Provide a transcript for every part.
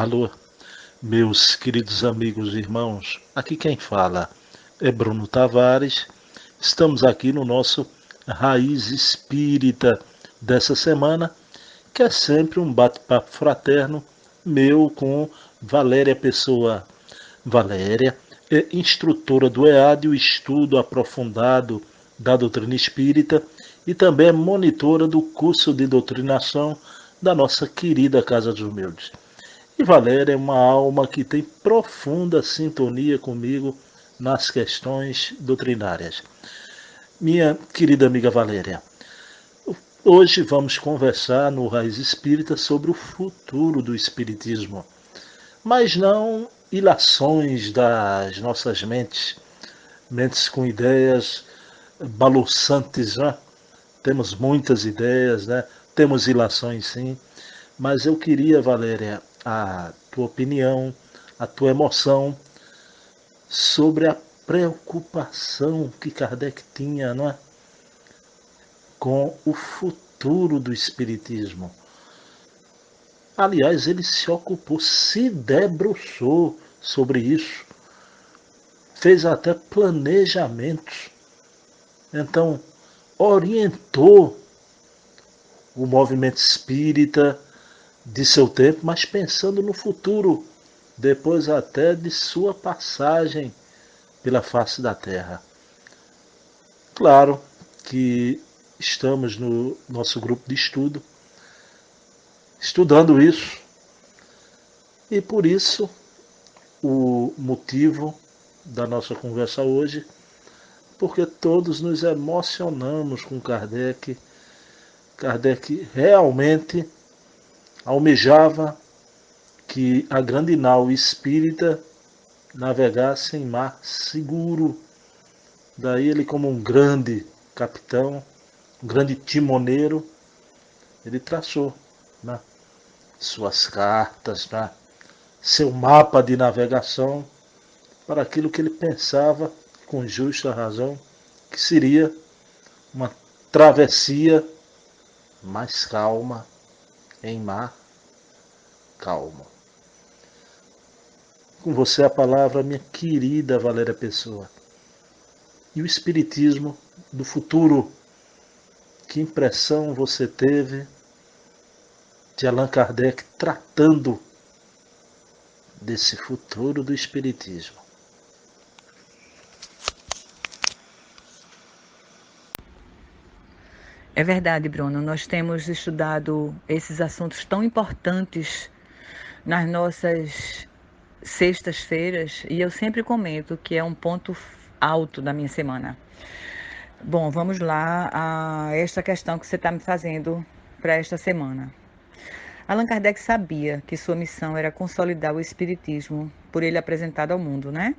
Alô, meus queridos amigos e irmãos, aqui quem fala é Bruno Tavares. Estamos aqui no nosso Raiz Espírita dessa semana, que é sempre um bate-papo fraterno meu com Valéria Pessoa. Valéria é instrutora do EAD, o estudo aprofundado da doutrina espírita, e também é monitora do curso de doutrinação da nossa querida Casa dos Humildes. E Valéria é uma alma que tem profunda sintonia comigo nas questões doutrinárias. Minha querida amiga Valéria, hoje vamos conversar no Raiz Espírita sobre o futuro do Espiritismo, mas não ilações das nossas mentes, mentes com ideias balouçantes, né? Temos muitas ideias, né? Temos ilações sim, mas eu queria, Valéria, a tua opinião, a tua emoção sobre a preocupação que Kardec tinha, não é? Com o futuro do Espiritismo. Aliás, ele se ocupou, se debruçou sobre isso, fez até planejamentos, então orientou o movimento espírita de seu tempo, mas pensando no futuro, depois até de sua passagem pela face da Terra. Claro que estamos no nosso grupo de estudo, estudando isso, e por isso o motivo da nossa conversa hoje, porque todos nos emocionamos com Kardec. Kardec realmente almejava que a grande nau espírita navegasse em mar seguro. Daí ele, como um grande capitão, um grande timoneiro, ele traçou, né, suas cartas, né, seu mapa de navegação para aquilo que ele pensava, com justa razão, que seria uma travessia mais calma, em mar calmo. Com você a palavra, minha querida Valéria Pessoa. E o Espiritismo do futuro, que impressão você teve de Allan Kardec tratando desse futuro do Espiritismo? É verdade, Bruno. Nós temos estudado esses assuntos tão importantes nas nossas sextas-feiras e eu sempre comento que é um ponto alto da minha semana. Bom, vamos lá a esta questão que você está me fazendo para esta semana. Allan Kardec sabia que sua missão era consolidar o Espiritismo por ele apresentado ao mundo, né?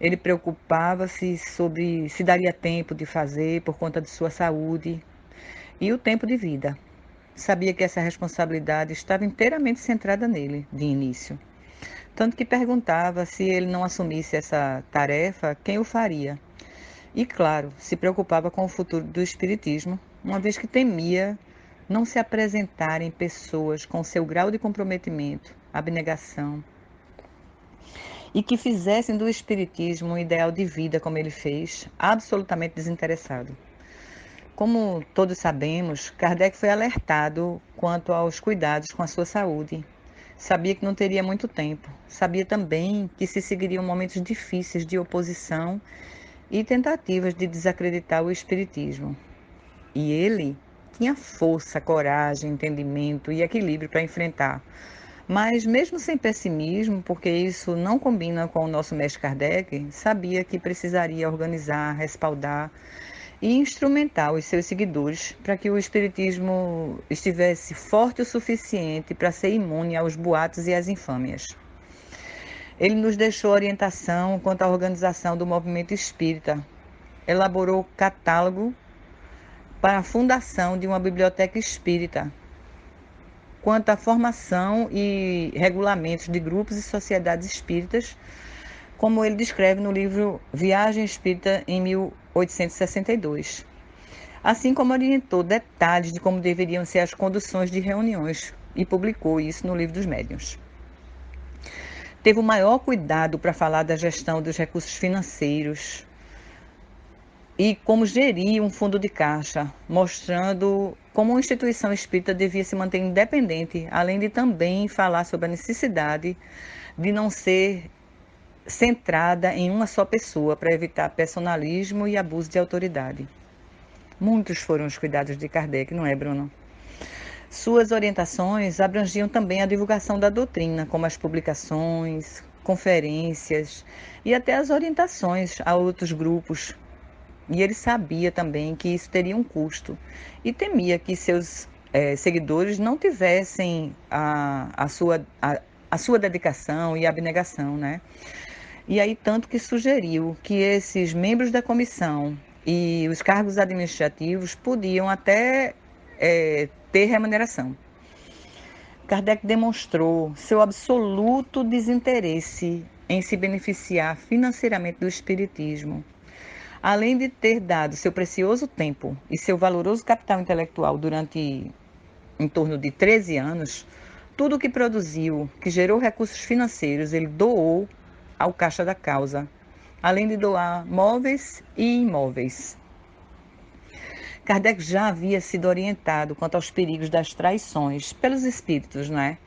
Ele preocupava-se sobre se daria tempo de fazer por conta de sua saúde e o tempo de vida. Sabia que essa responsabilidade estava inteiramente centrada nele, de início. Tanto que perguntava se ele não assumisse essa tarefa, quem o faria. E, claro, se preocupava com o futuro do Espiritismo, uma vez que temia não se apresentarem pessoas com seu grau de comprometimento, abnegação, e que fizessem do Espiritismo um ideal de vida, como ele fez, absolutamente desinteressado. Como todos sabemos, Kardec foi alertado quanto aos cuidados com a sua saúde. Sabia que não teria muito tempo. Sabia também que se seguiriam momentos difíceis de oposição e tentativas de desacreditar o Espiritismo. E ele tinha força, coragem, entendimento e equilíbrio para enfrentar. Mas mesmo sem pessimismo, porque isso não combina com o nosso mestre Kardec, sabia que precisaria organizar, respaldar e instrumentar os seus seguidores para que o Espiritismo estivesse forte o suficiente para ser imune aos boatos e às infâmias. Ele nos deixou orientação quanto à organização do movimento espírita, elaborou catálogo para a fundação de uma biblioteca espírita, quanto à formação e regulamentos de grupos e sociedades espíritas, como ele descreve no livro Viagem Espírita em 1862. Assim como orientou detalhes de como deveriam ser as conduções de reuniões e publicou isso no Livro dos Médiuns. Teve o maior cuidado para falar da gestão dos recursos financeiros e como gerir um fundo de caixa, mostrando como uma instituição espírita devia se manter independente, além de também falar sobre a necessidade de não ser centrada em uma só pessoa para evitar personalismo e abuso de autoridade. Muitos foram os cuidados de Kardec, não é, Bruno? Suas orientações abrangiam também a divulgação da doutrina, como as publicações, conferências e até as orientações a outros grupos. E ele sabia também que isso teria um custo e temia que seus seguidores não tivessem a sua dedicação e abnegação, né? E aí, tanto que sugeriu que esses membros da comissão e os cargos administrativos podiam até ter remuneração. Kardec demonstrou seu absoluto desinteresse em se beneficiar financeiramente do espiritismo. Além de ter dado seu precioso tempo e seu valoroso capital intelectual durante em torno de 13 anos, tudo o que produziu, que gerou recursos financeiros, ele doou ao Caixa da Causa, além de doar móveis e imóveis. Kardec já havia sido orientado quanto aos perigos das traições pelos espíritos, né?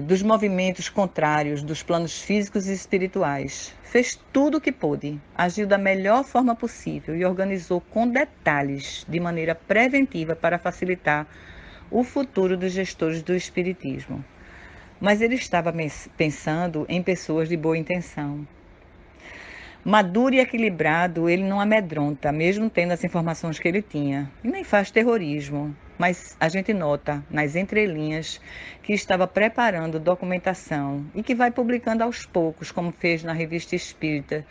Dos movimentos contrários dos planos físicos e espirituais. Fez tudo o que pôde, agiu da melhor forma possível e organizou com detalhes, de maneira preventiva, para facilitar o futuro dos gestores do espiritismo. Mas ele estava pensando em pessoas de boa intenção. Maduro e equilibrado, ele não amedronta, mesmo tendo as informações que ele tinha, e nem faz terrorismo. Mas a gente nota, nas entrelinhas, que estava preparando documentação e que vai publicando aos poucos, como fez na Revista Espírita,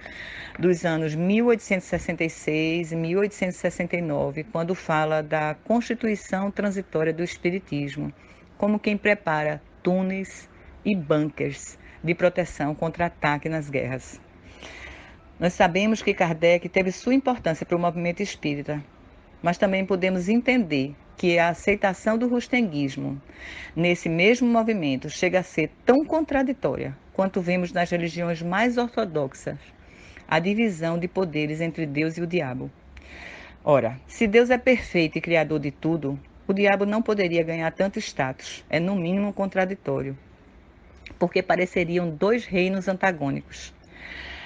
dos anos 1866 e 1869, quando fala da Constituição Transitória do Espiritismo, como quem prepara túneis e bunkers de proteção contra ataque nas guerras. Nós sabemos que Kardec teve sua importância para o movimento espírita, mas também podemos entender que a aceitação do rustenguismo nesse mesmo movimento chega a ser tão contraditória quanto vemos nas religiões mais ortodoxas, a divisão de poderes entre Deus e o diabo. Ora, se Deus é perfeito e criador de tudo, o diabo não poderia ganhar tanto status, é no mínimo contraditório, porque pareceriam dois reinos antagônicos.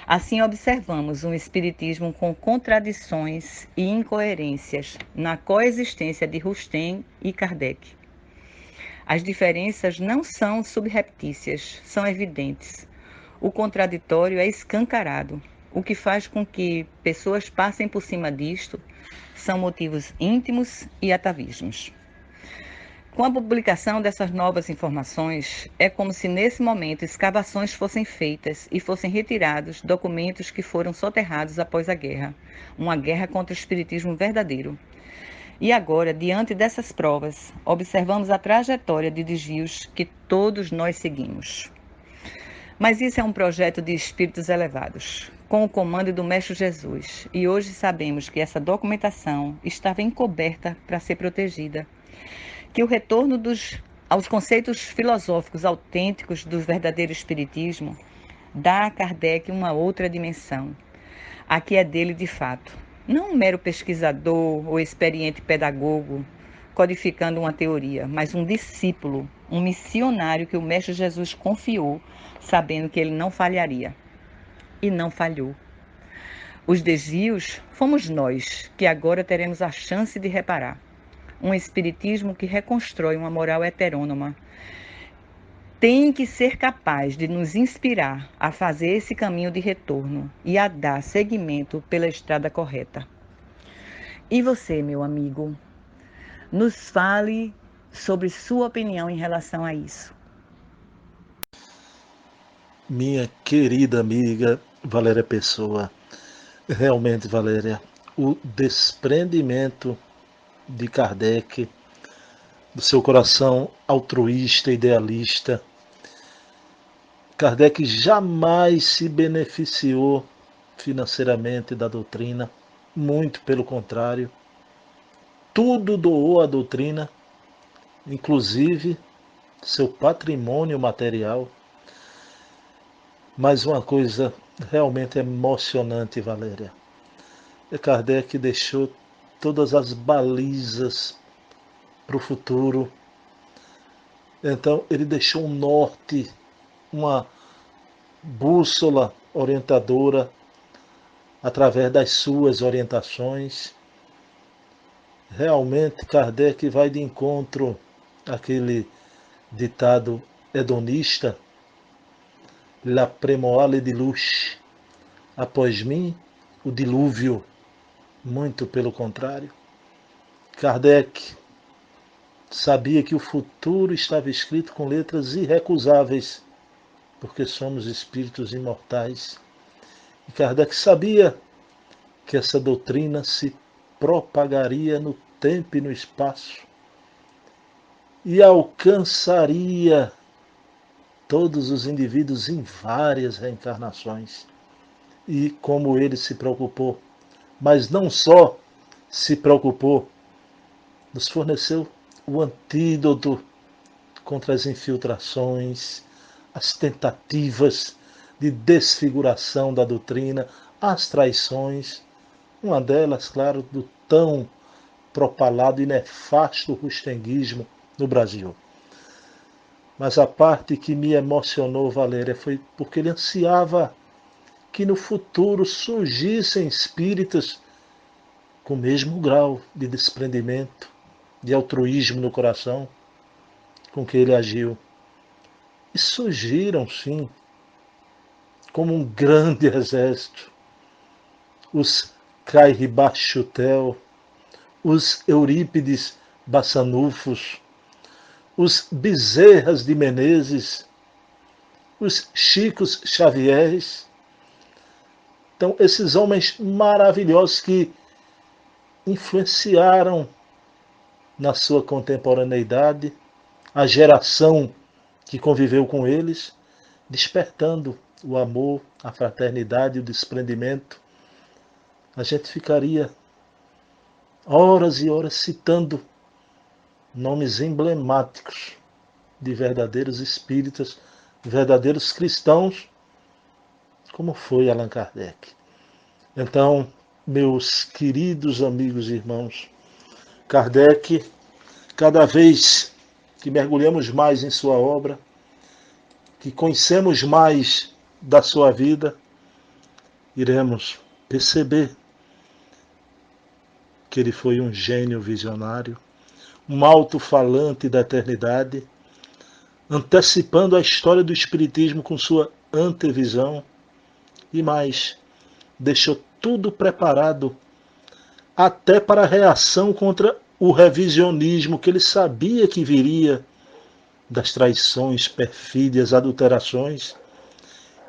Assim, observamos um espiritismo com contradições e incoerências na coexistência de Rustem e Kardec. As diferenças não são subreptícias, são evidentes. O contraditório é escancarado. O que faz com que pessoas passem por cima disto são motivos íntimos e atavismos. Com a publicação dessas novas informações, é como se nesse momento escavações fossem feitas e fossem retirados documentos que foram soterrados após a guerra, uma guerra contra o espiritismo verdadeiro. E agora, diante dessas provas, observamos a trajetória de desvios que todos nós seguimos. Mas isso é um projeto de espíritos elevados, com o comando do Mestre Jesus, e hoje sabemos que essa documentação estava encoberta para ser protegida, que o retorno aos conceitos filosóficos autênticos do verdadeiro espiritismo dá a Kardec uma outra dimensão. Aqui é dele de fato, não um mero pesquisador ou experiente pedagogo codificando uma teoria, mas um discípulo, um missionário que o Mestre Jesus confiou, sabendo que ele não falharia. E não falhou. Os desvios fomos nós, que agora teremos a chance de reparar. Um espiritismo que reconstrói uma moral heterônoma tem que ser capaz de nos inspirar a fazer esse caminho de retorno e a dar seguimento pela estrada correta. E você, meu amigo, nos fale sobre sua opinião em relação a isso. Minha querida amiga Valéria Pessoa, realmente, Valéria, o desprendimento de Kardec, do seu coração altruísta, idealista. Kardec jamais se beneficiou financeiramente da doutrina, muito pelo contrário. Tudo doou à doutrina, inclusive seu patrimônio material. Mas uma coisa realmente emocionante, Valéria. Kardec deixou todas as balizas para o futuro. Então, ele deixou um norte, uma bússola orientadora através das suas orientações. Realmente, Kardec vai de encontro àquele ditado hedonista, l'après-moi de luxe, após mim o dilúvio, muito pelo contrário. Kardec sabia que o futuro estava escrito com letras irrecusáveis, porque somos espíritos imortais. E Kardec sabia que essa doutrina se propagaria no tempo e no espaço e alcançaria todos os indivíduos em várias reencarnações. E como ele se preocupou, mas não só se preocupou, nos forneceu o antídoto contra as infiltrações, as tentativas de desfiguração da doutrina, as traições, uma delas, claro, do tão propalado e nefasto rustenguismo no Brasil. Mas a parte que me emocionou, Valéria, foi porque ele ansiava que no futuro surgissem espíritas com o mesmo grau de desprendimento, de altruísmo no coração com que ele agiu. E surgiram, sim, como um grande exército, os Cairribachutel, os Eurípides Bassanufos, os Bezerras de Menezes, os Chicos Xavieres. Então, esses homens maravilhosos que influenciaram na sua contemporaneidade a geração que conviveu com eles, despertando o amor, a fraternidade, o desprendimento. A gente ficaria horas e horas citando nomes emblemáticos de verdadeiros espíritas, verdadeiros cristãos, como foi Allan Kardec. Então, meus queridos amigos e irmãos, Kardec, cada vez que mergulhamos mais em sua obra, que conhecemos mais da sua vida, iremos perceber que ele foi um gênio visionário, um alto-falante da eternidade, antecipando a história do Espiritismo com sua antevisão e mais, deixou tudo preparado até para a reação contra o revisionismo que ele sabia que viria das traições, perfídias, adulterações,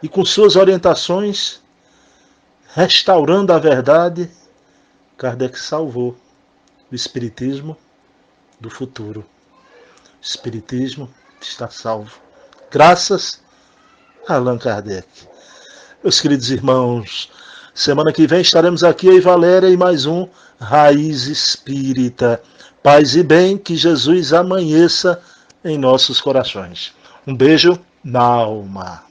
e com suas orientações, restaurando a verdade, Kardec salvou o Espiritismo do futuro. O Espiritismo está salvo, graças a Allan Kardec. Meus queridos irmãos, semana que vem estaremos aqui, eu e Valéria, e mais um Raiz Espírita. Paz e bem, que Jesus amanheça em nossos corações. Um beijo na alma.